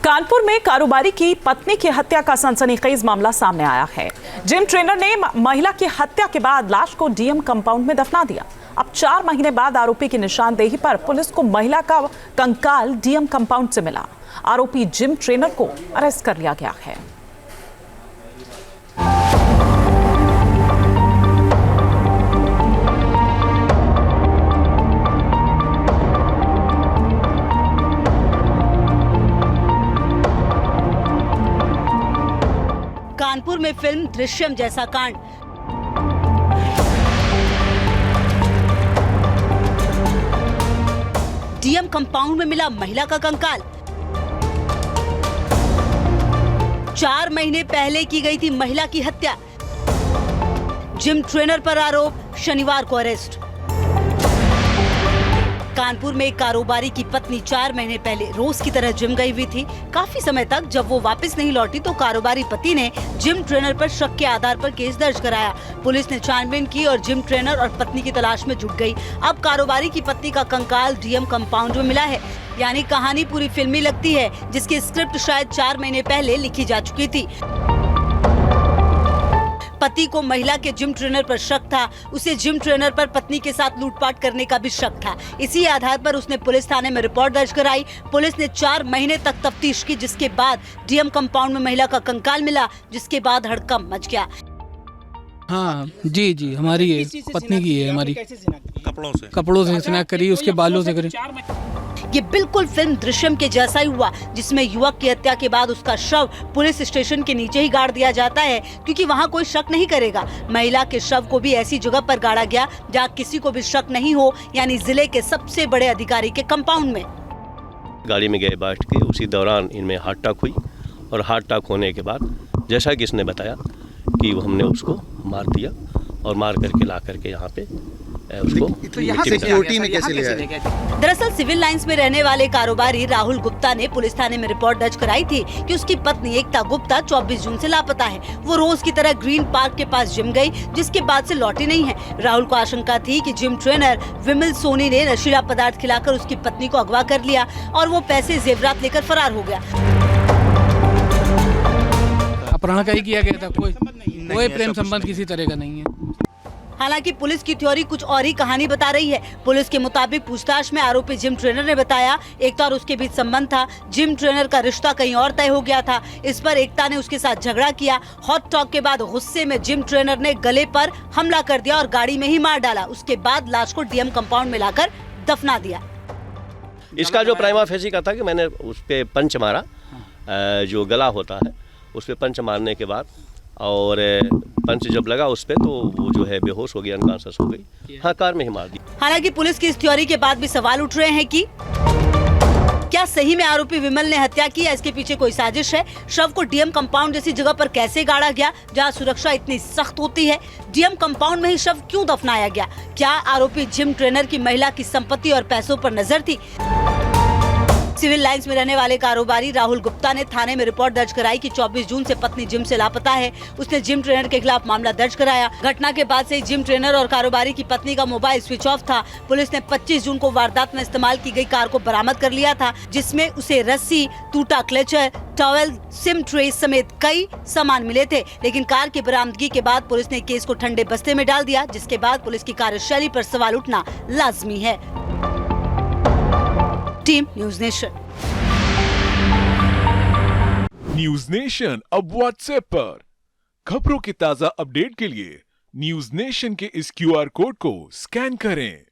कानपुर में कारोबारी की पत्नी की हत्या का सनसनीखेज मामला सामने आया है। जिम ट्रेनर ने महिला की हत्या के बाद लाश को डीएम कंपाउंड में दफना दिया। अब 4 महीने बाद आरोपी की निशानदेही पर पुलिस को महिला का कंकाल डीएम कंपाउंड से मिला। आरोपी जिम ट्रेनर को अरेस्ट कर लिया गया है। कानपुर में फिल्म दृश्यम जैसा कांड। डीएम कंपाउंड में मिला महिला का कंकाल। 4 महीने पहले की गई थी महिला की हत्या। जिम ट्रेनर पर आरोप, शनिवार को अरेस्ट। कानपुर में एक कारोबारी की पत्नी 4 महीने पहले रोज की तरह जिम गई हुई थी। काफी समय तक जब वो वापस नहीं लौटी तो कारोबारी पति ने जिम ट्रेनर पर शक के आधार पर केस दर्ज कराया। पुलिस ने छानबीन की और जिम ट्रेनर और पत्नी की तलाश में जुट गई। अब कारोबारी की पत्नी का कंकाल डीएम कंपाउंड में मिला है। यानी कहानी पूरी फिल्मी लगती है, जिसकी स्क्रिप्ट शायद 4 महीने पहले लिखी जा चुकी थी। पति को महिला के जिम ट्रेनर पर शक था। उसे जिम ट्रेनर पर पत्नी के साथ लूटपाट करने का भी शक था। इसी आधार पर उसने पुलिस थाने में रिपोर्ट दर्ज कराई। पुलिस ने 4 महीने तक तफ्तीश की, जिसके बाद डीएम कंपाउंड में महिला का कंकाल मिला, जिसके बाद हड़कंप मच गया। हाँ जी हमारी है, पत्नी की है हमारी। कपड़ों से स्नैक करी, उसके बालों से करी। ये बिल्कुल फिल्म दृश्यम के जैसा ही हुआ, जिसमें युवक की हत्या के बाद उसका शव पुलिस स्टेशन के नीचे ही गाड़ दिया जाता है, क्योंकि वहाँ कोई शक नहीं करेगा। महिला के शव को भी ऐसी जगह पर गाड़ा गया जहाँ किसी को भी शक नहीं हो, यानी जिले के सबसे बड़े अधिकारी के कंपाउंड में। गाड़ी में गए बैठ के, उसी दौरान इनमें हार्ट अटैक हुई और हार्ट अटैक होने के बाद जैसा कि इसने बताया कि हमने उसको मार दिया और मार करके ला करके यहाँ पे उसको तो यहाँ सिक्योरिटी में कैसे ले आए? दरअसल सिविल लाइंस में रहने वाले कारोबारी राहुल गुप्ता ने पुलिस थाने में रिपोर्ट दर्ज कराई थी कि उसकी पत्नी एकता गुप्ता 24 जून से लापता है। वो रोज की तरह ग्रीन पार्क के पास जिम गई, जिसके बाद से लौटी नहीं है। राहुल को आशंका थी कि जिम ट्रेनर विमल सोनी ने नशीला पदार्थ खिलाकर उसकी पत्नी को अगवा कर लिया और वो पैसे जेवरात लेकर फरार हो गया। अपहरण का ही किया गया था, कोई प्रेम संबंध किसी तरह का नहीं है। हालांकि पुलिस की थ्योरी कुछ और ही कहानी बता रही है। पुलिस के मुताबिक पूछताछ में आरोपी जिम ट्रेनर ने बताया एकता और उसके बीच संबंध था। जिम ट्रेनर का रिश्ता कहीं और तय हो गया था। इस पर एकता ने उसके साथ झगड़ा किया। हॉट टॉक के बाद गुस्से में जिम ट्रेनर ने गले पर हमला कर दिया और गाड़ी में ही मार डाला। उसके बाद लाश को डीएम कंपाउंड में लाकर दफना दिया। इसका जो प्राइमा फेसी का था कि मैंने उस पे पंच मारा, जो गला होता है उस पे पंच मारने के बाद, और पंच जब लगा उस पे तो वो जो है बेहोश हो गया, अनकॉन्शियस हो गई। हाँ, कार में ही मार दी। हालांकि पुलिस की इस थ्योरी के बाद भी सवाल उठ रहे हैं कि क्या सही में आरोपी विमल ने हत्या की या इसके पीछे कोई साजिश है? शव को डीएम कंपाउंड जैसी जगह पर कैसे गाड़ा गया जहां सुरक्षा इतनी सख्त होती है? डीएम कंपाउंड में ही शव क्यों दफनाया गया? क्या आरोपी जिम ट्रेनर की महिला की संपत्ति और पैसों पर नजर थी? सिविल लाइंस में रहने वाले कारोबारी राहुल गुप्ता ने थाने में रिपोर्ट दर्ज कराई कि 24 जून से पत्नी जिम से लापता है। उसने जिम ट्रेनर के खिलाफ मामला दर्ज कराया। घटना के बाद से जिम ट्रेनर और कारोबारी की पत्नी का मोबाइल स्विच ऑफ था। पुलिस ने 25 जून को वारदात में इस्तेमाल की गई कार को बरामद कर लिया था, जिसमें उसे रस्सी, टूटा क्लचर, टॉवेल, सिम ट्रे समेत कई सामान मिले थे। लेकिन कार की बरामदगी के बाद पुलिस ने केस को ठंडे बस्ते में डाल दिया, जिसके बाद पुलिस की कार्यशैली पर सवाल उठना लाजमी है। Team news nation. News nation अब व्हाट्सएप पर खबरों की ताजा अपडेट के लिए न्यूज़ नेशन के इस QR कोड को स्कैन करें।